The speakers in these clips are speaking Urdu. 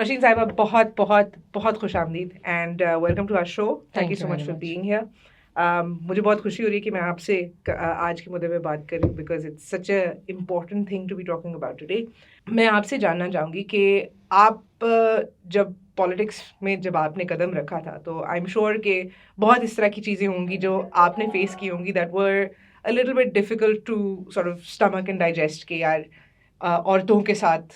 نوشین صاحبہ بہت بہت بہت خوش آمدید and welcome to our show. Thank you Thank so you much very for much. Being here. مجھے بہت خوشی ہو رہی ہے کہ میں آپ سے آج کے مدعے پہ بات کر رہی ہوں because it's such a important thing to be talking about today. میں آپ سے جاننا چاہوں گی کہ آپ جب پالیٹکس میں جب آپ نے قدم رکھا تھا تو آئی ایم شیور کہ بہت اس طرح کی چیزیں ہوں گی جو آپ نے فیس کی ہوں گی that were a little bit difficult to sort of stomach and digest کہ یار عورتوں کے ساتھ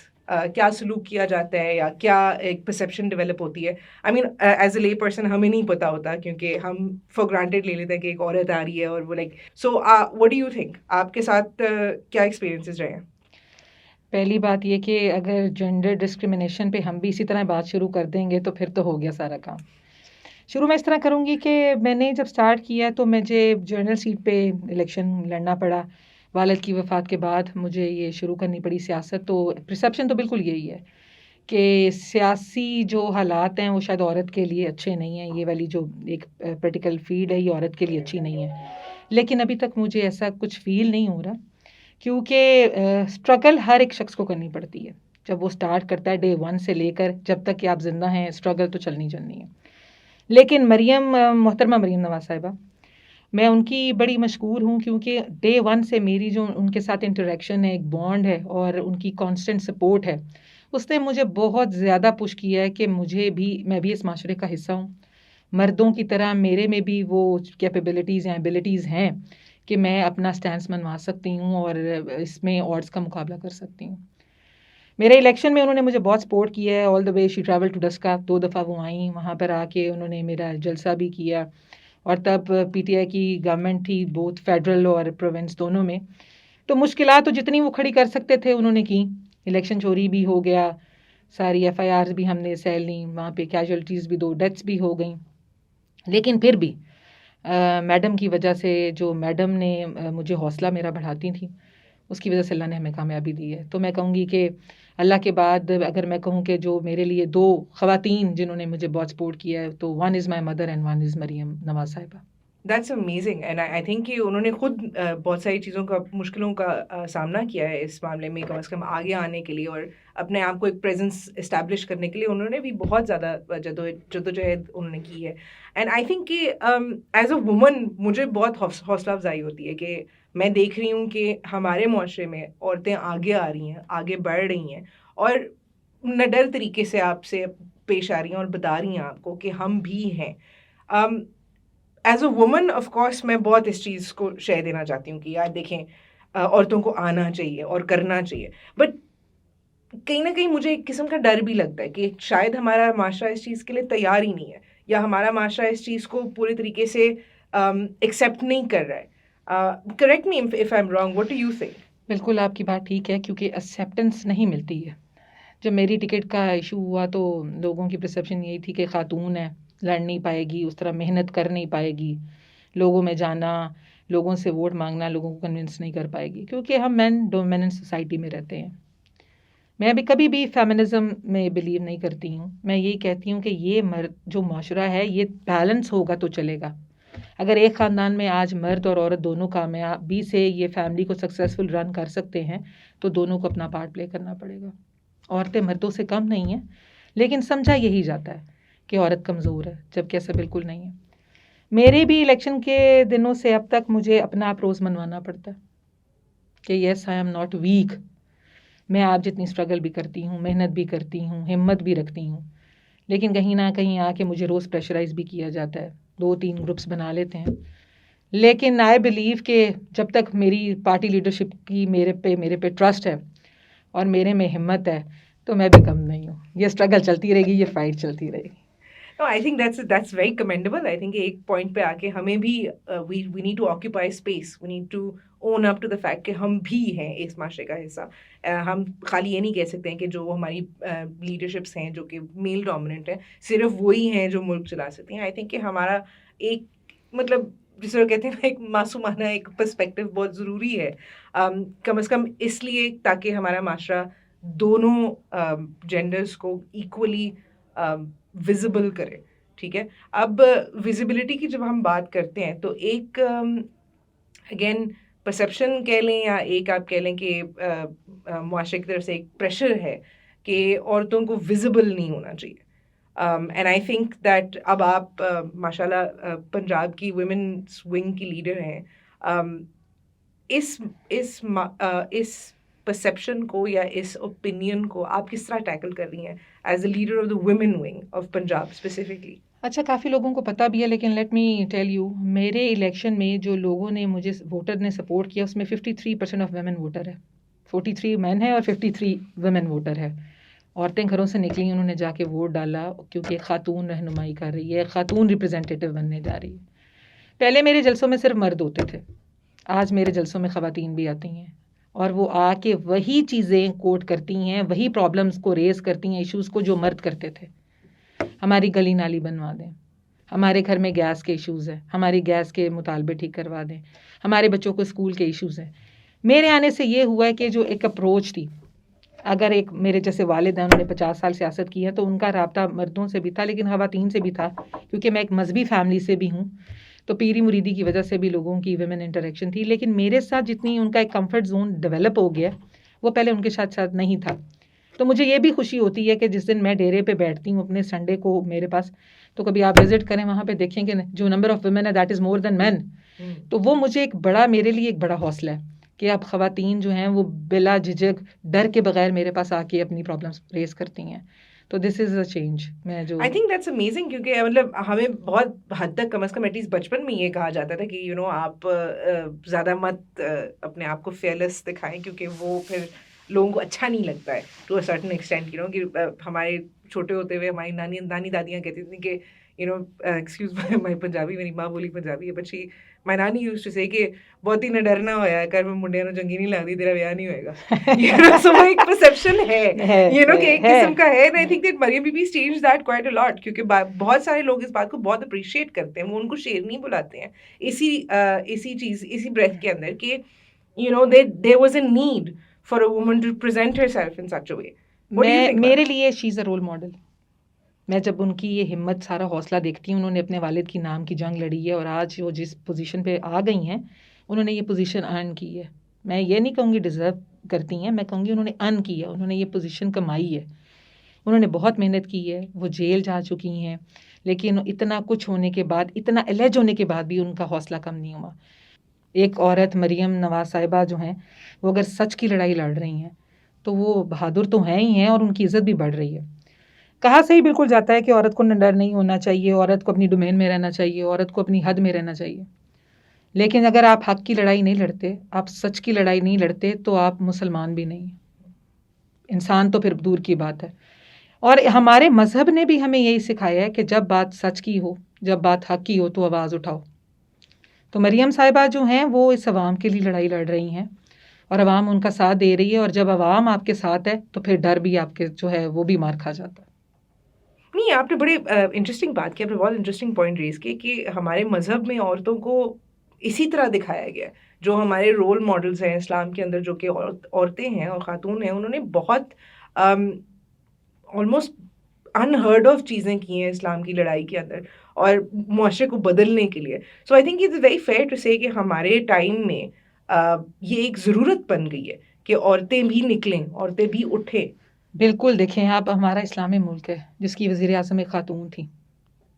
کیا سلوک کیا جاتا ہے یا کیا ایک پرسیپشن ڈیولپ ہوتی ہے. آئی مین ایز اے لے پرسن ہمیں نہیں پتہ ہوتا کیونکہ ہم فار گرانٹیڈ لے لیتے ہیں کہ ایک عورت آ رہی ہے اور وہ like so what do you think آپ کے ساتھ کیا ایکسپیرینسز رہے ہیں؟ پہلی بات یہ کہ اگر جینڈر ڈسکرمنیشن پہ ہم بھی اسی طرح بات شروع کر دیں گے تو پھر تو ہو گیا سارا کام. شروع میں اس طرح کروں گی کہ میں نے جب سٹارٹ کیا تو مجھے جنرل سیٹ پہ الیکشن لڑنا پڑا. والد کی وفات کے بعد مجھے یہ شروع کرنی پڑی سیاست. تو پرسیپشن تو بالکل یہی ہے کہ سیاسی جو حالات ہیں وہ شاید عورت کے لیے اچھے نہیں ہیں. یہ والی جو ایک پریکٹیکل فیلڈ ہے یہ عورت کے لیے اچھی نہیں ہے. لیکن ابھی تک مجھے ایسا کچھ فیل نہیں ہو رہا کیونکہ اسٹرگل ہر ایک شخص کو کرنی پڑتی ہے. جب وہ سٹارٹ کرتا ہے ڈے 1 سے لے کر جب تک کہ آپ زندہ ہیں اسٹرگل تو چلنی ہے. لیکن محترمہ مریم نواز صاحبہ میں ان کی بڑی مشکور ہوں کیونکہ ڈے 1 سے میری جو ان کے ساتھ انٹریکشن ہے ایک بانڈ ہے اور ان کی کانسٹنٹ سپورٹ ہے اس نے مجھے بہت زیادہ پش کیا ہے کہ میں بھی اس معاشرے کا حصہ ہوں. مردوں کی طرح میرے میں بھی وہ کیپیبلٹیز ہیں ایبلٹیز ہیں کہ میں اپنا سٹینس منوا سکتی ہوں اور اس میں آڈز کا مقابلہ کر سکتی ہوں. میرے الیکشن میں انہوں نے مجھے بہت سپورٹ کیا ہے. آل دا وے شی ٹریول ٹو ڈسکا 2 دفعہ وہ آئیں. وہاں پر آ کے انہوں نے میرا جلسہ بھی کیا اور تب پی ٹی آئی کی گورنمنٹ تھی بوتھ فیڈرل اور پروونس دونوں میں. تو مشکلات تو جتنی وہ کھڑی کر سکتے تھے انہوں نے کی. الیکشن چوری بھی ہو گیا, ساری ایف آئی آرز بھی ہم نے سیل لیں, وہاں پہ کیجولٹیز بھی 2 ڈیتھس بھی ہو گئیں. لیکن پھر بھی میڈم کی وجہ سے جو میڈم نے مجھے حوصلہ میرا بڑھاتی تھیں اس کی وجہ سے اللہ نے ہمیں کامیابی دی ہے. تو میں کہوں گی کہ اللہ کے بعد اگر میں کہوں کہ جو میرے لیے 2 خواتین جنہوں نے مجھے بہت سپورٹ کیا ہے تو 1 از مائی مدر اینڈ 1 از مریم نواز صاحبہ. That's amazing and I think کہ انہوں نے خود بہت ساری چیزوں کا مشکلوں کا سامنا کیا ہے اس معاملے میں کم از کم آگے آنے کے لیے اور اپنے آپ کو ایک پریزنس اسٹیبلش کرنے کے لیے انہوں نے بھی بہت زیادہ جدوجہد انہوں نے کی ہے. اینڈ آئی تھنک کہ ایز اے وومن مجھے بہت حوصلہ افزائی ہوتی ہے کہ میں دیکھ رہی ہوں کہ ہمارے معاشرے میں عورتیں آگے آ رہی ہیں, آگے بڑھ رہی ہیں اور نڈر طریقے سے آپ سے پیش آ رہی ہیں اور بتا رہی ہیں آپ کو کہ ہم بھی ہیں. As a woman of course میں بہت اس چیز کو شے دینا چاہتی ہوں کہ یار دیکھیں عورتوں کو آنا چاہیے اور کرنا چاہیے. بٹ کہیں نہ کہیں مجھے ایک قسم کا ڈر بھی لگتا ہے کہ شاید ہمارا معاشرہ اس چیز کے لیے تیار ہی نہیں ہے یا ہمارا معاشرہ اس چیز کو پورے طریقے سے ایکسیپٹ نہیں کر رہا ہے. Correct me if I am wrong, what do you think? بالکل آپ کی بات ٹھیک ہے کیونکہ ایکسیپٹنس نہیں ملتی ہے. جب میری ٹکٹ کا ایشو ہوا تو لوگوں کی پرسیپشن یہی تھی کہ خاتون ہے, لڑ نہیں پائے گی, اس طرح محنت کر نہیں پائے گی, لوگوں میں جانا, لوگوں سے ووٹ مانگنا لوگوں کو کنونس نہیں کر پائے گی کیونکہ ہم مین ڈومیننٹ سوسائٹی میں رہتے ہیں. میں ابھی کبھی بھی فیمنزم میں بلیو نہیں کرتی ہوں. میں یہی کہتی ہوں کہ یہ جو معاشرہ ہے یہ بیلنس ہوگا تو چلے گا. اگر ایک خاندان میں آج مرد اور عورت دونوں کامیابی سے یہ فیملی کو سکسیزفل رن کر سکتے ہیں تو دونوں کو اپنا پارٹ پلے کرنا پڑے گا. عورتیں مردوں سے کم نہیں ہیں لیکن سمجھا یہی جاتا ہے کہ عورت کمزور ہے جبکہ ایسا بالکل نہیں ہے. میرے بھی الیکشن کے دنوں سے اب تک مجھے اپنا اپروز منوانا پڑتا ہے کہ یس آئی ایم ناٹ ویک. میں آپ جتنی اسٹرگل بھی کرتی ہوں, محنت بھی کرتی ہوں, ہمت بھی رکھتی ہوں, لیکن کہیں نہ کہیں آ کے مجھے روز پریشرائز بھی کیا جاتا ہے. 2-3 گروپس بنا لیتے ہیں. لیکن آئی بلیو کہ جب تک میری پارٹی لیڈرشپ کی میرے پہ ٹرسٹ ہے اور میرے میں ہمت ہے تو میں بھی کم نہیں ہوں. یہ اسٹرگل چلتی رہے گی, یہ فائٹ چلتی رہے گی. No, I think that's very commendable. I think ایک پوائنٹ پہ آ کے ہمیں بھی we need to occupy space. We need to own up to the fact کہ ہم بھی ہیں اس معاشرے کا حصہ. ہم خالی یہ نہیں کہہ سکتے ہیں کہ جو ہماری لیڈرشپس ہیں جو کہ میل ڈومیننٹ ہیں صرف وہی ہیں جو ملک چلا سکتے ہیں. آئی تھنک کہ ہمارا ایک مطلب جس طرح کہتے ہیں ایک معصومانہ ایک پرسپیکٹو بہت ضروری ہے, کم از کم اس لیے تاکہ ہمارا معاشرہ دونوں جینڈرس کو ایکولی ویزیبل کرے. ٹھیک ہے, اب ویزیبلٹی کی جب ہم بات کرتے ہیں تو ایک اگین پرسیپشن کہہ لیں یا ایک آپ کہہ لیں کہ معاشرے کی طرف سے ایک پریشر ہے کہ عورتوں کو ویزیبل نہیں ہونا چاہیے. اینڈ آئی تھنک دیٹ اب آپ ماشاء اللہ پنجاب کی ویمنس ونگ کی لیڈر ہیں. اس پرسیپشن کو یا اس اوپینین کو آپ کس طرح ٹیکل کر رہی ہیں as a leader of the women wing of Punjab specifically? اچھا، کافی لوگوں کو پتہ بھی ہے، لیکن لیٹ می ٹیل یو، میرے الیکشن میں جو لوگوں نے مجھے ووٹر نے سپورٹ کیا اس میں 53% آف ویمن ووٹر ہے. 43 مین ہے اور 53 ویمن ووٹر ہے. عورتیں گھروں سے نکلی، انہوں نے جا کے ووٹ ڈالا کیونکہ ایک خاتون رہنمائی کر رہی ہے، خاتون ریپرزینٹیو بننے جا رہی ہے. پہلے میرے جلسوں میں صرف مرد ہوتے تھے، آج میرے جلسوں میں خواتین بھی آتی ہیں اور وہ آ کے وہی چیزیں کوٹ کرتی ہیں، وہی پرابلمس کو ریز کرتی ہیں، ایشوز کو جو مرد کرتے تھے. ہماری گلی نالی بنوا دیں، ہمارے گھر میں گیس کے ایشوز ہیں، ہماری گیس کے مطالبے ٹھیک کروا دیں، ہمارے بچوں کو اسکول کے ایشوز ہیں. میرے آنے سے یہ ہوا ہے کہ جو ایک اپروچ تھی، اگر ایک میرے جیسے والد ہیں، انہوں نے 50 سال سیاست کی ہے، تو ان کا رابطہ مردوں سے بھی تھا لیکن خواتین سے بھی تھا، کیونکہ میں ایک مذہبی فیملی سے بھی ہوں، تو پیری مریدی کی وجہ سے بھی لوگوں کی ویمن انٹریکشن تھی. لیکن میرے ساتھ جتنی ان کا ایک کمفرٹ زون ڈیولپ ہو گیا وہ پہلے ان کے ساتھ نہیں تھا. تو مجھے یہ بھی خوشی ہوتی ہے کہ جس دن میں ڈیرے پہ بیٹھتی ہوں اپنے سنڈے کو میرے پاس، تو کبھی آپ وزٹ کریں وہاں پہ دیکھیں کہ جو نمبر آف ویمن ہے دیٹ از مور دین مین. تو وہ مجھے ایک بڑا، میرے لیے ایک بڑا حوصلہ ہے کہ اب خواتین جو ہیں وہ بلا جھجک ڈر کے بغیر میرے پاس آ کے اپنی پرابلمس ریز کرتی ہیں. تو دس از اے چینج. میں جو آئی تھنک دیٹس امیزنگ، کیونکہ مطلب ہمیں بہت حد تک کم از کم ایٹ لیسٹ بچپن میں یہ کہا جاتا تھا کہ آپ زیادہ مت اپنے آپ کو فیئرلیس دکھائیں کیونکہ وہ پھر لوگوں کو اچھا نہیں لگتا ہے ٹو اے سرٹن ایکسٹینٹ. کہ ہمارے چھوٹے ہوتے ہوئے ہماری نانی دادیاں کہتی تھیں کہ ایکسکیوز مائی پنجابی، میری ماں بولی پنجابی ہے بٹ شی مائی نانی یوزڈ ٹو سے کہ بہت ہی نہ ڈرنا ہویا کر میں منڈیاں نوں چنگی نہیں لگتی، تیرا بیاہ نہیں ہوئے گا. سو وہ ایک پرسیپشن ہے کہ ایک قسم کا ہے. And I think that Maryam Bibi change that quite a lot, کیونکہ بہت سارے لوگ اس بات کو بہت اپریشیٹ کرتے ہیں، وہ ان کو شیرنی بلاتے ہیں اسی بریتھ کے اندر کہ there was a need for a woman to present herself in such a way. What do you think? میرے لیے شی از اے رول ماڈل. میں جب ان کی یہ ہمت، سارا حوصلہ دیکھتی ہوں، انہوں نے اپنے والد کی نام کی جنگ لڑی ہے اور آج وہ جس پوزیشن پہ آ گئی ہیں انہوں نے یہ پوزیشن ارن کی ہے. میں یہ نہیں کہوں گی ڈیزرو کرتی ہیں، میں کہوں گی انہوں نے ارن کی ہے، انہوں نے یہ پوزیشن کمائی ہے. انہوں نے بہت محنت کی ہے، وہ جیل جا چکی ہیں، لیکن اتنا کچھ ہونے کے بعد، اتنا الج ہونے کے بعد بھی ان کا حوصلہ کم نہیں ہوا. ایک عورت مریم نواز صاحبہ جو ہیں، وہ اگر سچ کی لڑائی لڑ رہی ہیں تو وہ بہادر تو ہیں ہی ہیں اور ان کی عزت بھی بڑھ رہی ہے. کہا سے ہی بالکل جاتا ہے کہ عورت کو ڈر نہیں ہونا چاہیے، عورت کو اپنی ڈومین میں رہنا چاہیے، عورت کو اپنی حد میں رہنا چاہیے. لیکن اگر آپ حق کی لڑائی نہیں لڑتے، آپ سچ کی لڑائی نہیں لڑتے، تو آپ مسلمان بھی نہیں، انسان تو پھر دور کی بات ہے. اور ہمارے مذہب نے بھی ہمیں یہی سکھایا ہے کہ جب بات سچ کی ہو، جب بات حق کی ہو تو آواز اٹھاؤ. تو مریم صاحبہ جو ہیں وہ اس عوام کے لیے لڑائی لڑ رہی ہیں اور عوام ان کا ساتھ دے رہی ہے، اور جب عوام آپ کے ساتھ ہے تو پھر ڈر بھی آپ کے جو ہے وہ بھی مار کھا جاتا ہے. نہیں، آپ نے بڑی انٹرسٹنگ بات کی، آپ نے بہت انٹرسٹنگ پوائنٹ ریز کی کہ ہمارے مذہب میں عورتوں کو اسی طرح دکھایا گیا. جو ہمارے رول ماڈلز ہیں اسلام کے اندر، جو کہ عورتیں ہیں اور خاتون ہیں، انہوں نے بہت آلموسٹ انہرڈ آف چیزیں کی ہیں اسلام کی لڑائی کے اندر اور معاشرے کو بدلنے کے لیے. So I think it's very fair to say کہ ہمارے ٹائم میں یہ ایک ضرورت بن گئی ہے کہ عورتیں بھی نکلیں، عورتیں بھی اٹھیں. بالکل. دیکھیں آپ، ہمارا اسلامی ملک ہے جس کی وزیر اعظم ایک خاتون تھی،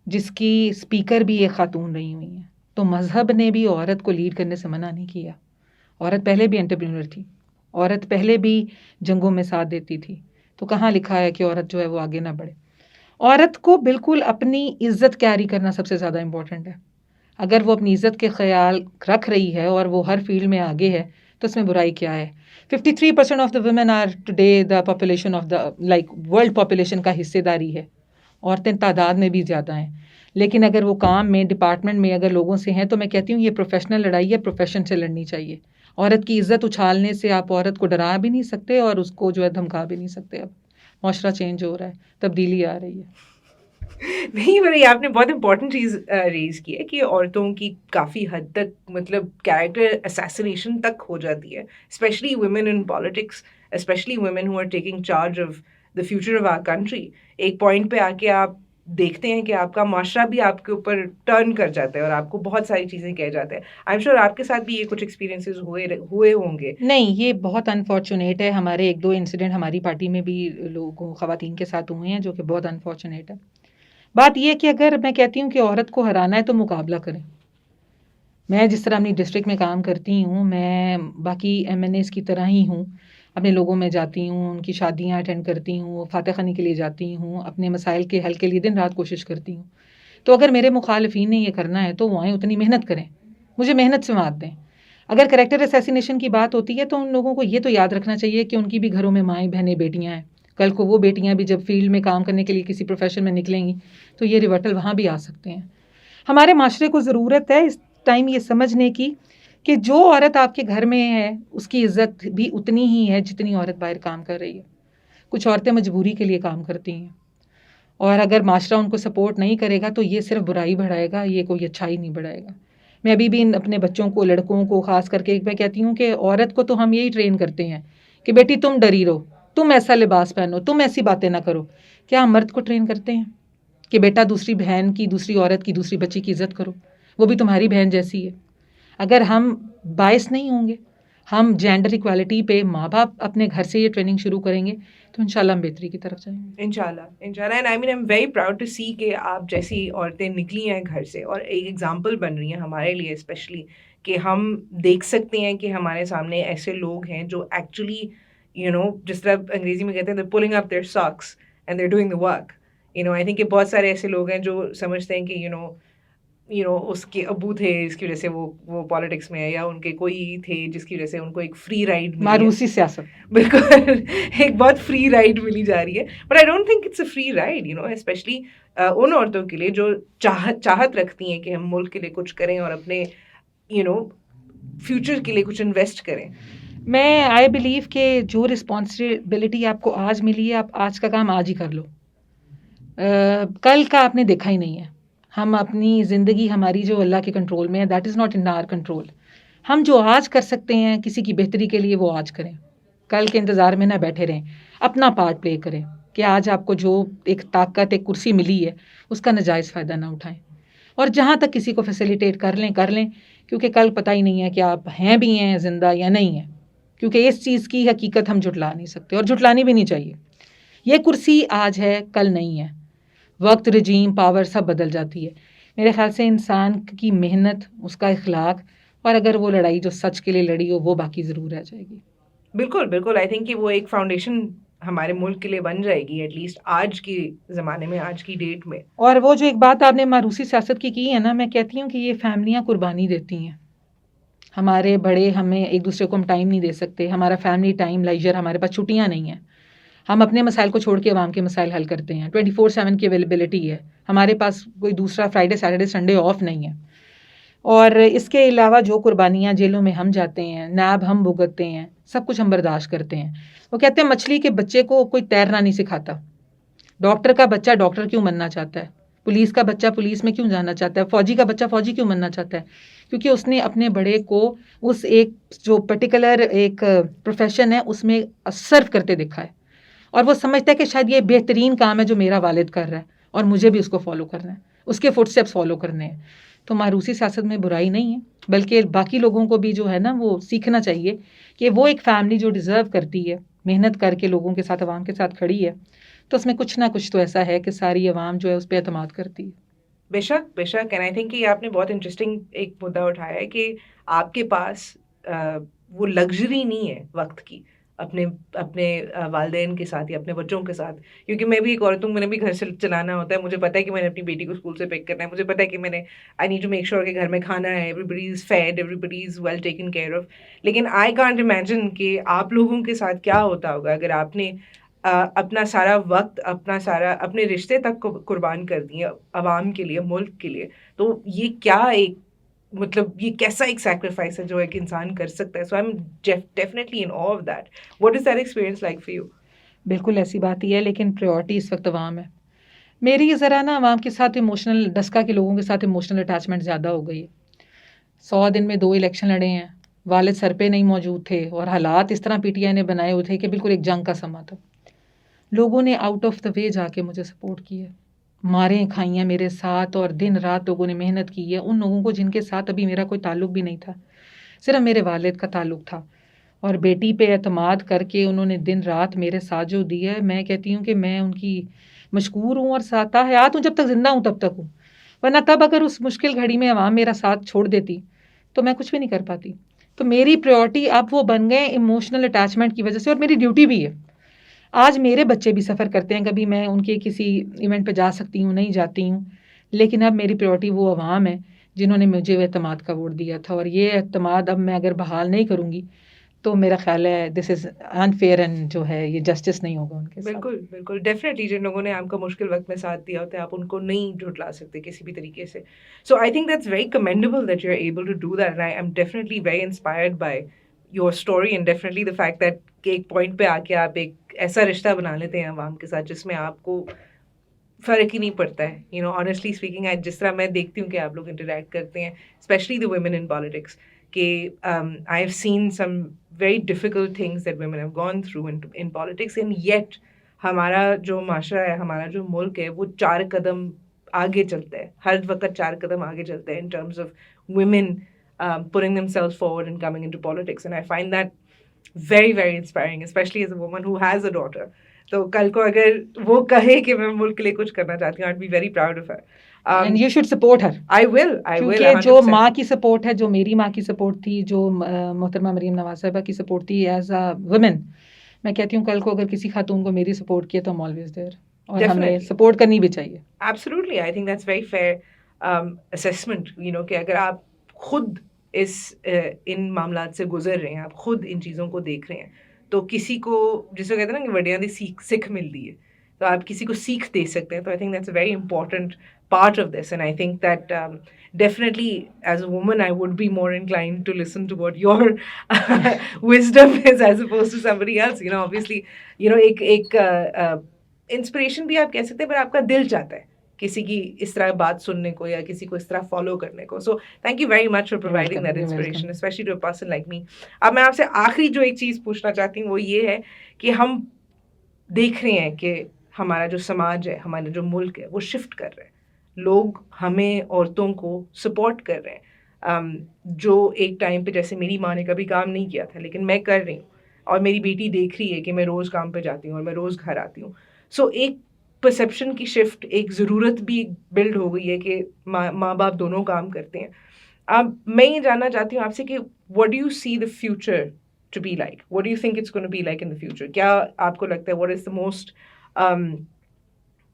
جس کی اسپیکر بھی ایک خاتون رہی ہوئی ہیں. تو مذہب نے بھی عورت کو لیڈ کرنے سے منع نہیں کیا. عورت پہلے بھی انٹرپرینور تھی، عورت پہلے بھی جنگوں میں ساتھ دیتی تھی. تو کہاں لکھا ہے کہ عورت جو ہے وہ آگے نہ بڑھے؟ عورت کو بالکل اپنی عزت کیری کرنا سب سے زیادہ امپورٹنٹ ہے. اگر وہ اپنی عزت کے خیال رکھ رہی ہے اور وہ ہر فیلڈ میں آگے ہے تو اس میں برائی کیا ہے؟ 53% of the women are today the population of the world population کا حصے داری ہے. عورتیں تعداد میں بھی زیادہ ہیں، لیکن اگر وہ کام میں، ڈپارٹمنٹ میں اگر لوگوں سے ہیں تو میں کہتی ہوں یہ پروفیشنل لڑائی ہے، پروفیشن سے لڑنی چاہیے. عورت کی عزت اچھالنے سے آپ عورت کو ڈرا بھی نہیں سکتے اور اس کو جو ہے دھمکا بھی نہیں سکتے. اب معاشرہ چینج ہو رہا ہے، تبدیلی آ رہی ہے. نہیں، بھائی آپ نے بہت امپورٹنٹ چیز ریز کی ہے کہ عورتوں کی کافی حد تک مطلب کیریکٹر اسیسینیشن تک ہو جاتی ہے، specially women in politics, specially women who are taking charge of the future of our country. ایک پوائنٹ پہ آ کے آپ دیکھتے ہیں کہ آپ کا معاشرہ بھی آپ کے اوپر ٹرن کر جاتا ہے اور آپ کو بہت ساری چیزیں کہہ جاتے ہیں. آئی ایم شیور آپ کے ساتھ بھی یہ کچھ ایکسپیرینسز ہوئے ہوں گے. نہیں، یہ بہت انفارچونیٹ ہے. ہمارے 1-2 انسیڈنٹ ہماری پارٹی میں بھی لوگوں خواتین کے ساتھ ہوئے ہیں جو کہ بہت انفارچونیٹ ہے. بات یہ کہ اگر میں کہتی ہوں کہ عورت کو ہرانا ہے تو مقابلہ کریں. میں جس طرح اپنی ڈسٹرکٹ میں کام کرتی ہوں، میں باقی ایم این ایز کی طرح ہی ہوں. اپنے لوگوں میں جاتی ہوں، ان کی شادیاں اٹینڈ کرتی ہوں، فاتح خوانی کے لیے جاتی ہوں، اپنے مسائل کے حل کے لیے دن رات کوشش کرتی ہوں. تو اگر میرے مخالفین نے یہ کرنا ہے تو وہ آئیں، اتنی محنت کریں، مجھے محنت سے مات دیں. اگر کریکٹر اسیسینیشن کی بات ہوتی ہے تو ان لوگوں کو یہ تو یاد رکھنا چاہیے کہ ان کی بھی گھروں میں مائیں بہنیں بیٹیاں ہیں. کل کو وہ بیٹیاں بھی جب فیلڈ میں کام کرنے کے لیے کسی پروفیشن میں نکلیں گی تو یہ ریورٹل وہاں بھی آ سکتے ہیں. ہمارے معاشرے کو ضرورت ہے اس ٹائم یہ سمجھنے کی کہ جو عورت آپ کے گھر میں ہے اس کی عزت بھی اتنی ہی ہے جتنی عورت باہر کام کر رہی ہے. کچھ عورتیں مجبوری کے لیے کام کرتی ہیں اور اگر معاشرہ ان کو سپورٹ نہیں کرے گا تو یہ صرف برائی بڑھائے گا، یہ کوئی اچھائی نہیں بڑھائے گا. میں ابھی بھی اپنے بچوں کو، لڑکوں کو خاص کر کے میں کہتی ہوں کہ عورت کو تو ہم یہی ٹرین کرتے ہیں کہ بیٹی تم ڈری رہو، تم ایسا لباس پہنو، تم ایسی باتیں نہ کرو. کیا ہم مرد کو ٹرین کرتے ہیں کہ بیٹا دوسری بہن کی، دوسری عورت کی، دوسری بچی کی عزت کرو، وہ بھی تمہاری بہن جیسی ہے؟ اگر ہم باعث نہیں ہوں گے، ہم جینڈر ایکوالٹی پہ ماں باپ اپنے گھر سے یہ ٹریننگ شروع کریں گے تو انشاءاللہ ہم بہتری کی طرف جائیں گے. انشاءاللہ and I mean I am very proud to see کہ آپ جیسی عورتیں نکلی ہیں گھر سے اور ایک ایگزامپل بن رہی ہیں ہمارے لیے اسپیشلی، کہ ہم دیکھ سکتے ہیں کہ ہمارے سامنے ایسے لوگ ہیں جو ایکچولی جس طرح انگریزی میں کہتے ہیں they're pulling up their socks and they're doing the work. I think کہ بہت سارے ایسے لوگ ہیں جو سمجھتے ہیں کہ اس کے ابو تھے جس کی وجہ سے وہ پالیٹکس میں ہے، یا ان کے کوئی تھے جس کی وجہ سے ان کو ایک فری رائڈ ملی ہے. ماروسی سیاست بالکل ایک بہت فری رائڈ ملی جا رہی ہے. But I don't think it's a free ride specially in عورتوں کے لیے جو چاہت رکھتی ہیں کہ ہم ملک کے لیے کچھ کریں اور اپنے فیوچر کے لیے کچھ انویسٹ کریں. میں آئی بلیو کہ جو رسپانسبلٹی آپ کو آج ملی ہے، آپ آج کا کام آج ہی کر لو. کل کا آپ نے دیکھا ہی نہیں ہے. ہم اپنی زندگی ہماری جو اللہ کے کنٹرول میں ہے، that is not in our control. ہم جو آج کر سکتے ہیں کسی کی بہتری کے لیے وہ آج کریں، کل کے انتظار میں نہ بیٹھے رہیں، اپنا پارٹ پلے کریں کہ آج آپ کو جو ایک طاقت، ایک کرسی ملی ہے اس کا ناجائز فائدہ نہ اٹھائیں. اور جہاں تک کسی کو فیسیلیٹیٹ کر لیں کیونکہ کل پتہ ہی نہیں ہے کہ آپ ہیں بھی ہیں زندہ یا نہیں ہیں. کیونکہ اس چیز کی حقیقت ہم جھٹلا نہیں سکتے اور جھٹلانی بھی نہیں چاہیے. یہ کرسی آج ہے، کل نہیں ہے. وقت، رجیم، پاور سب بدل جاتی ہے. میرے خیال سے انسان کی محنت، اس کا اخلاق، اور اگر وہ لڑائی جو سچ کے لیے لڑی ہو وہ باقی ضرور رہ جائے گی. بالکل آئی تھنک کہ وہ ایک فاؤنڈیشن ہمارے ملک کے لیے بن جائے گی، ایٹ لیسٹ آج کے زمانے میں، آج کی ڈیٹ میں. اور وہ جو ایک بات آپ نے ماروسی سیاست کی ہے نا، میں کہتی ہوں کہ یہ فیملیاں قربانی دیتی ہیں. ہمارے بڑے، ہمیں ایک دوسرے کو ہم ٹائم نہیں دے سکتے، ہمارا فیملی ٹائم، لیجر، ہمارے پاس چھٹیاں نہیں ہیں. ہم اپنے مسائل کو چھوڑ کے عوام کے مسائل حل کرتے ہیں. 24/7 کی اویلیبلٹی ہے ہمارے پاس، کوئی دوسرا فرائیڈے سیٹرڈے سنڈے آف نہیں ہے. اور اس کے علاوہ جو قربانیاں جیلوں میں ہم جاتے ہیں، نیب ہم بھگتتے ہیں، سب کچھ ہم برداشت کرتے ہیں. وہ کہتے ہیں مچھلی کے بچے کو کوئی تیرنا نہیں سکھاتا. ڈاکٹر کا بچہ ڈاکٹر کیوں بننا چاہتا ہے؟ پولیس کا بچہ پولیس میں کیوں جانا چاہتا ہے؟ فوجی کا بچہ فوجی کیوں بننا چاہتا ہے؟ کیونکہ اس نے اپنے بڑے کو اس ایک جو پرٹیکولر ایک پروفیشن ہے اس میں سرو کرتے دیکھا ہے، اور وہ سمجھتا ہے کہ شاید یہ بہترین کام ہے جو میرا والد کر رہا ہے اور مجھے بھی اس کو فالو کرنا ہے، اس کے فٹ اسٹیپس فالو کرنے ہیں. تو ماروسی سیاست میں برائی نہیں ہے، بلکہ باقی لوگوں کو بھی جو ہے نا وہ سیکھنا چاہیے کہ وہ ایک فیملی جو ڈیزرو کرتی ہے، محنت کر کے لوگوں کے ساتھ، عوام کے ساتھ کھڑی ہے، تو اس میں کچھ نہ کچھ تو ایسا ہے کہ ساری عوام جو ہے اس پہ اعتماد کرتی ہے. بے شک اینڈ آئی تھنک کہ آپ نے بہت انٹرسٹنگ ایک مدعا اٹھایا ہے کہ آپ کے پاس وہ لگژری نہیں ہے وقت کی اپنے والدین کے ساتھ یا اپنے بچوں کے ساتھ. کیونکہ میں بھی ایک عورت ہوں، میں نے بھی گھر سے چلانا ہوتا ہے. مجھے پتہ ہے کہ میں نے اپنی بیٹی کو اسکول سے پک کرنا ہے، مجھے پتہ ہے کہ میں نے I need to make sure کہ گھر میں کھانا ہے، everybody is fed, everybody is well taken care of. لیکن آئی کانٹ امیجن کہ آپ لوگوں کے ساتھ کیا ہوتا ہوگا اگر آپ نے اپنا سارا وقت، اپنے رشتے تک کو قربان کر دیے عوام کے لیے، ملک کے لیے. تو یہ کیا ایک مطلب یہ کیسا ایک سیکریفائس ہے جو ایک انسان کر سکتا ہے. So I am definitely in awe of that. What is that experience like for you? بالکل ایسی بات ہی ہے، لیکن پریورٹی اس وقت عوام ہے. میری ذرا نا عوام کے ساتھ ایموشنل، ڈسکا کے لوگوں کے ساتھ ایموشنل اٹیچمنٹ زیادہ ہو گئی ہے. 100 دن میں 2 الیکشن لڑے ہیں، والد سر پہ نہیں موجود تھے اور حالات اس طرح پی ٹی آئی نے بنائے ہوئے تھے کہ بالکل ایک جنگ کا سما تھا. لوگوں نے آؤٹ آف دا وے جا کے مجھے سپورٹ کیا. ماریں کھائی ہیں میرے ساتھ اور دن رات لوگوں نے محنت کی ہے، ان لوگوں کو جن کے ساتھ ابھی میرا کوئی تعلق بھی نہیں تھا، صرف میرے والد کا تعلق تھا، اور بیٹی پہ اعتماد کر کے انہوں نے دن رات میرے ساتھ جو دیا ہے، میں کہتی ہوں کہ میں ان کی مشکور ہوں اور ساتھ حیات ہوں، جب تک زندہ ہوں تب تک ہوں، ورنہ تب اگر اس مشکل گھڑی میں عوام میرا ساتھ چھوڑ دیتی تو میں کچھ بھی نہیں کر پاتی. تو میری پریورٹی اب وہ بن گئے ایموشنل اٹیچمنٹ کی وجہ سے، اور میری ڈیوٹی بھی ہے. آج میرے بچے بھی سفر کرتے ہیں، کبھی میں ان کے کسی ایونٹ پہ جا سکتی ہوں، نہیں جاتی ہوں، لیکن اب میری پریورٹی وہ عوام ہے جنہوں نے مجھے اعتماد کا ووٹ دیا تھا، اور یہ اعتماد اب میں اگر بحال نہیں کروں گی تو میرا خیال ہے دس از انفیئر، اینڈ جو ہے یہ جسٹس نہیں ہوگا ان کے ساتھ. بالکل بالکل ڈیفینیٹلی جن لوگوں نے آپ کا مشکل وقت میں ساتھ دیا ہوتا ہے آپ ان کو نہیں جھٹلا سکتے کسی بھی طریقے سے. So I think that's very commendable that you are able to do that and I am definitely very inspired by your story and definitely the fact that کہ ایک پوائنٹ پہ آ کے آپ ایک ایسا رشتہ بنا لیتے ہیں عوام کے ساتھ جس میں آپ کو فرق ہی نہیں پڑتا ہے. یو نو آنیسٹلی اسپیکنگ جس طرح میں دیکھتی ہوں کہ آپ لوگ انٹریکٹ کرتے ہیں especially the women in politics کہ I have seen some very difficult things that women have gone through in politics, and yet ہمارا جو معاشرہ ہے ہمارا جو ملک ہے وہ 4 قدم آگے چلتا ہے، ہر وقت 4 قدم آگے چلتا ہے in terms of women putting themselves forward and coming into politics, and I find that very very inspiring, especially as a woman who has a daughter. تو کل کو اگر وہ کہے کہ میں ملک کے لیے کچھ کرنا چاہتی ہوں I'd be very proud of her. And you should support her. I will کیونکہ جو ماں کی سپورٹ ہے، جو میری ماں کی سپورٹ تھی، جو محترمہ مریم نواز صاحبہ کی سپورٹ تھی ایز اے وومن، میں کہتی ہوں کل کو اگر کسی خاتون کو میری سپورٹ کی ہے تو I'm always there، اور ہمیں سپورٹ کرنی بھی چاہیے. Absolutely, I think that's very fair assessment. You know کہ اگر آپ خود ان معاملات سے گزر رہے ہیں، آپ خود ان چیزوں کو دیکھ رہے ہیں، تو کسی کو جس کو کہتے ہیں نا کہ وڈیاں دی سکھ ملتی ہے، تو آپ کسی کو سیکھ دے سکتے ہیں. تو آئی think that's a very important part of this, and I think that definitely as a woman I would be more inclined to listen to what your wisdom is as opposed to somebody else. You know, obviously, you know, ایک inspiration بھی آپ کہہ سکتے ہیں، پر آپ کا دل چاہتا ہے کسی کی اس طرح بات سننے کو یا کسی کو اس طرح فالو کرنے کو. So thank you very much for providing that inspiration, especially to a person like me. اب میں آپ سے آخری جو ایک چیز پوچھنا چاہتی ہوں وہ یہ ہے کہ ہم دیکھ رہے ہیں کہ ہمارا جو سماج ہے، ہمارا جو ملک ہے وہ شفٹ کر رہے ہیں، لوگ ہمیں عورتوں کو سپورٹ کر رہے ہیں. جو ایک ٹائم پہ جیسے میری ماں نے کبھی کام نہیں کیا تھا لیکن میں کر رہی ہوں، اور میری بیٹی دیکھ رہی ہے کہ میں روز کام پہ جاتی ہوں اور میں روز گھر آتی ہوں. سو ایک پرسیپشن کی شفٹ، ایک ضرورت بھی بلڈ ہو گئی ہے کہ ماں باپ دونوں کام کرتے ہیں. اب میں یہ جاننا چاہتی ہوں آپ سے کہ what do you see the future to be like? What do you think it's going to be like in the future? کیا آپ کو لگتا ہے what is the most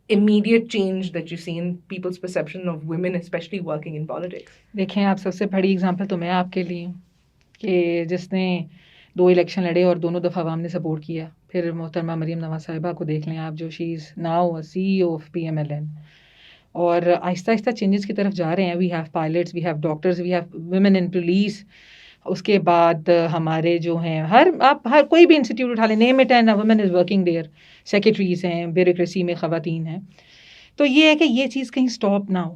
immediate change that you see in people's perception of women especially working in politics? دیکھیں، آپ سب سے بڑی اگزامپل تو میں آپ کے لیے ہوں کہ جس نے 2 الیکشن لڑے اور دونوں دفعہ عوام نے سپورٹ کیا. پھر محترمہ مریم نواز صاحبہ کو دیکھ لیں آپ، جو she is now CEO of PMLN، اور آہستہ آہستہ چینجز کی طرف جا رہے ہیں. We have pilots, we have doctors, we have women in police. اس کے بعد ہمارے جو ہیں آپ ہر کوئی بھی انسٹیٹیوٹ اٹھا لیں، name it and a woman is working there. Secretaries ہیں، بیوروکریسی میں خواتین ہیں. تو یہ ہے کہ یہ چیز کہیں اسٹاپ نہ ہو.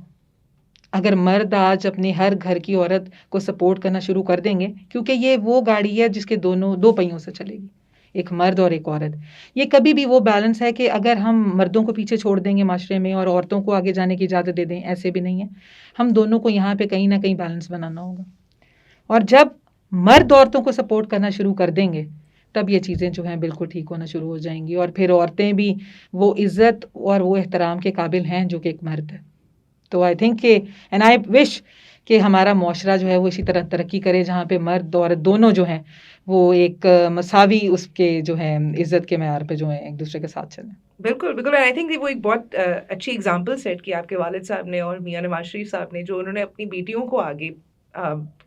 اگر مرد آج اپنے ہر گھر کی عورت کو سپورٹ کرنا شروع کر دیں گے، کیونکہ یہ وہ گاڑی ہے جس کے دو پہیوں سے چلے گی، ایک مرد اور ایک عورت. یہ کبھی بھی وہ بیلنس ہے کہ اگر ہم مردوں کو پیچھے چھوڑ دیں گے معاشرے میں اور عورتوں کو آگے جانے کی اجازت دے دیں، ایسے بھی نہیں ہے. ہم دونوں کو یہاں پہ کہیں نہ کہیں بیلنس بنانا ہوگا. اور جب مرد عورتوں کو سپورٹ کرنا شروع کر دیں گے تب یہ چیزیں جو ہیں بالکل ٹھیک ہونا شروع ہو جائیں گی، اور پھر عورتیں بھی وہ عزت اور وہ احترام کے قابل ہیں جو کہ ایک مرد ہے. تو آئی تھنک کہ اینڈ آئی وش کہ ہمارا معاشرہ جو ہے وہ اسی طرح ترقی کرے جہاں پہ مرد اور عورت دونوں جو ہیں وہ ایک مساوی اس کے جو ہے عزت کے معیار پہ جو ہیں ایک دوسرے کے ساتھ چلیں. بالکل بالکل. آئی تھنک وہ ایک بہت اچھی اگزامپل سیٹ کی آپ کے والد صاحب نے اور میاں نواز شریف صاحب نے، جو انہوں نے اپنی بیٹیوں کو آگے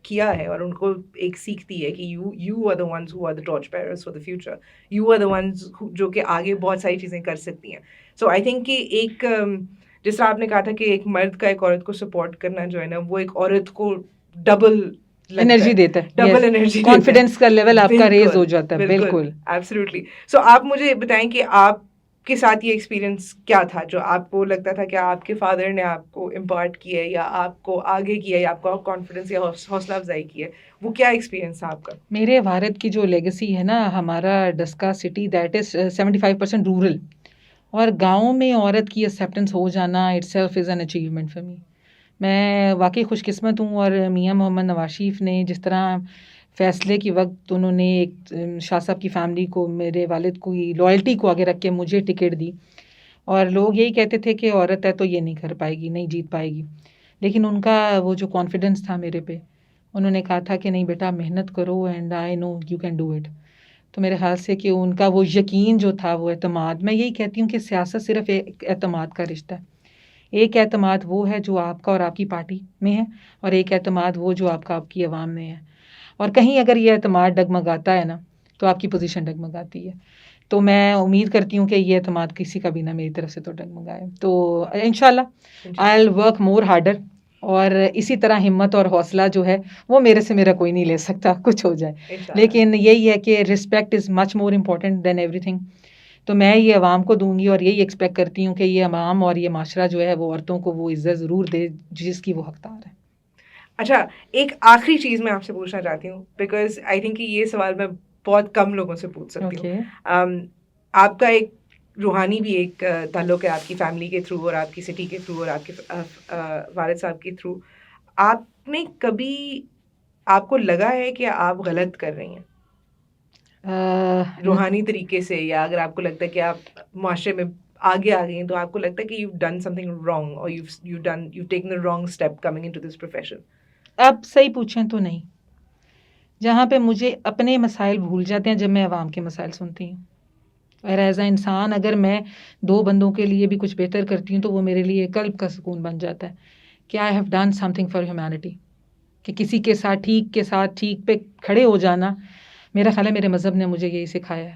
کیا ہے اور ان کو ایک سیکھ دی ہے کہ you are the ones who are the torch bearers for the future, you are the ones جو کہ آگے بہت ساری چیزیں کر سکتی ہیں. سو آئی تھنک کہ ایک جس طرح آپ نے کہا تھا کہ ایک مرد کا ایک عورت کو سپورٹ کرنا جو ہے نا وہ ایک عورت کو ڈبل انرجی دیتا ہے، ڈبل انرجی، کانفیڈنس کا لیول آپ کا ریز ہو جاتا ہے. بالکل ایبسلیوٹلی. سو آپ مجھے بتائیں کہ آپ کے ساتھ یہ ایکسپیرینس کیا تھا جو آپ کو لگتا تھا کہ آپ کے فادر نے آپ کو امپارٹ کیا ہے یا آپ کو آگے کیا ہے یا آپ کو کانفیڈنس یا حوصلہ افزائی کی ہے، وہ کیا ایکسپیرینس تھا آپ کا؟ میرے والد کی جو لیگسی ہے نا، ہمارا Daska city that is 75% rural, اور گاؤں میں عورت کی ایکسیپٹنس ہو جانا it self is an achievement for me. میں واقعی خوش قسمت ہوں. اور میاں محمد نواز شریف نے جس طرح فیصلے کی وقت انہوں نے ایک شاہ صاحب کی فیملی کو, میرے والد کو لائلٹی کو آگے رکھ کے مجھے ٹکٹ دی, اور لوگ یہی کہتے تھے کہ عورت ہے تو یہ نہیں کر پائے گی, نہیں جیت پائے گی, لیکن ان کا وہ جو کانفیڈنس تھا میرے پہ, انہوں نے کہا تھا کہ نہیں بیٹا محنت کرو and I know you can do it. تو میرے خیال سے کہ ان کا وہ یقین جو تھا, وہ اعتماد, میں یہی کہتی ہوں کہ سیاست صرف ایک اعتماد کا رشتہ ہے. ایک اعتماد وہ ہے جو آپ کا اور آپ کی پارٹی میں ہے, اور ایک اعتماد وہ جو آپ کا آپ کی عوام میں ہے. اور کہیں اگر یہ اعتماد ڈگمگاتا ہے نا تو آپ کی پوزیشن ڈگمگاتی ہے. تو میں امید کرتی ہوں کہ یہ اعتماد کسی کا بھی نہ میری طرف سے تو ڈگمگائے. تو انشاءاللہ آئی ول ورک مور ہارڈر, اور اسی طرح ہمت اور حوصلہ جو ہے وہ میرے سے میرا کوئی نہیں لے سکتا, کچھ ہو جائے. لیکن یہی ہے کہ respect is much more important than everything. تو میں یہ عوام کو دوں گی, اور یہی ایکسپیکٹ کرتی ہوں کہ یہ عوام اور یہ معاشرہ جو ہے وہ عورتوں کو وہ عزت ضرور دے جس کی وہ حقدار ہے. اچھا, ایک آخری چیز میں آپ سے پوچھنا چاہتی ہوں, بیکاز آئی تھنک کہ یہ سوال میں بہت کم لوگوں سے پوچھ سکتی ہوں. آپ کا ایک روحانی بھی ایک تعلق ہے آپ کی فیملی کے تھرو, اور آپ کی سٹی کے تھرو, اور آپ کے والد صاحب کے تھرو. آپ نے کبھی, آپ کو لگا ہے کہ آپ غلط کر رہی ہیں روحانی طریقے سے, یا اگر آپ کو لگتا ہے کہ آپ معاشرے میں آگے آ گئی ہیں تو آپ کو لگتا ہے کہ you've done something wrong, or you've taken the wrong step coming into this profession? اب صحیح پوچھیں تو نہیں. جہاں پہ مجھے اپنے مسائل بھول جاتے ہیں جب میں عوام کے مسائل سنتی ہوں, اور ایز اے انسان اگر میں دو بندوں کے لیے بھی کچھ بہتر کرتی ہوں تو وہ میرے لیے قلب کا سکون بن جاتا ہے کہ I have done some thing for humanity. کہ کسی کے ساتھ ٹھیک پہ کھڑے ہو جانا, میرا خیال ہے میرے مذہب نے مجھے یہی سکھایا ہے.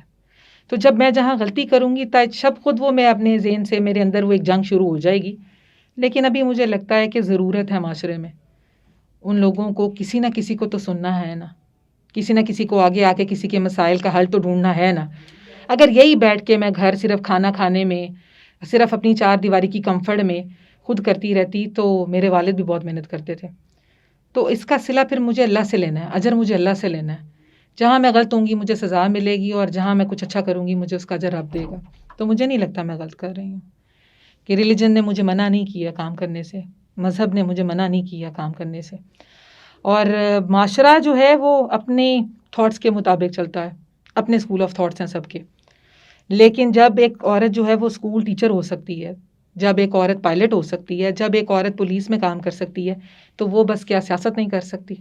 تو جب میں جہاں غلطی کروں گی شب خود وہ میں اپنے ذہن سے, میرے اندر وہ ایک جنگ شروع ہو جائے گی. لیکن ابھی مجھے لگتا ہے کہ ضرورت ہے معاشرے میں ان لوگوں کو کسی نہ کسی کو تو سننا ہے نا, کسی نہ کسی کو آگے آ کے کسی کے مسائل کا حل تو ڈھونڈنا ہے نا. اگر یہی بیٹھ کے میں گھر صرف کھانا کھانے میں, صرف اپنی چار دیواری کی کمفرٹ میں خود کرتی رہتی, تو میرے والد بھی بہت محنت کرتے تھے. تو اس کا صلہ پھر مجھے اللہ سے لینا ہے, اجر مجھے اللہ سے لینا ہے. جہاں میں غلط ہوں گی مجھے سزا ملے گی, اور جہاں میں کچھ اچھا کروں گی مجھے اس کا اجر رب دے گا. تو مجھے نہیں لگتا میں غلط کر رہی ہوں, کہ ریلیجن نے مجھے منع نہیں کیا کام کرنے سے, مذہب نے مجھے منع نہیں کیا کام کرنے سے. اور معاشرہ جو ہے وہ اپنے تھاٹس کے مطابق چلتا ہے, اپنے اسکول آف تھاٹس ہیں سب کے. لیکن جب ایک عورت جو ہے وہ اسکول ٹیچر ہو سکتی ہے, جب ایک عورت پائلٹ ہو سکتی ہے, جب ایک عورت پولیس میں کام کر سکتی ہے, تو وہ بس کیا سیاست نہیں کر سکتی؟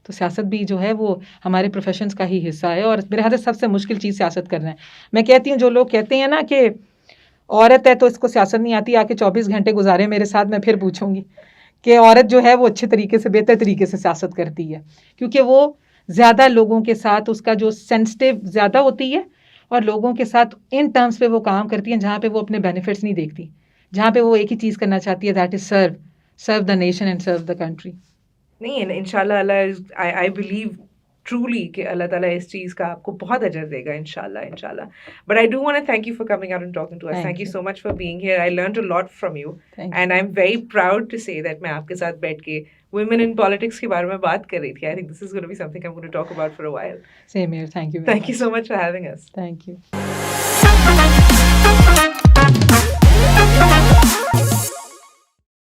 تو سیاست بھی جو ہے وہ ہمارے پروفیشنز کا ہی حصہ ہے. اور میرے خیال سے سب سے مشکل چیز سیاست کرنا ہے. میں کہتی ہوں جو لوگ کہتے ہیں نا کہ عورت ہے تو اس کو سیاست نہیں آتی, آ کے 24 گھنٹے گزارے میرے ساتھ, میں پھر پوچھوں گی کہ عورت جو ہے وہ اچھے طریقے سے, بہتر طریقے سے سیاست کرتی ہے, کیونکہ وہ زیادہ لوگوں کے ساتھ, اس کا جو سینسٹیو زیادہ ہوتی ہے, اور لوگوں کے ساتھ ان ٹرمز پہ وہ کام کرتی ہیں جہاں پہ وہ اپنے بینیفٹس نہیں دیکھتی, جہاں پہ وہ ایک ہی چیز کرنا چاہتی ہے, that is serve the nation and serve the country. نہیں, انشاءاللہ اللہ, آئی بلیو ٹرولی کہ اللہ تعالیٰ اس چیز کا آپ کو بہت اجر دے گا انشاءاللہ. But I do want to thank you for coming out and talking to us. Thank you so much for being here. I learned a lot from you, and I am very proud to say that میں آپ کے ساتھ بیٹھ کے women in politics کے بارے میں بات کر رہی تھی. I think this is going to be something I'm going to talk about for a while. Same here. Thank you. Thank you so much for having us. Thank you.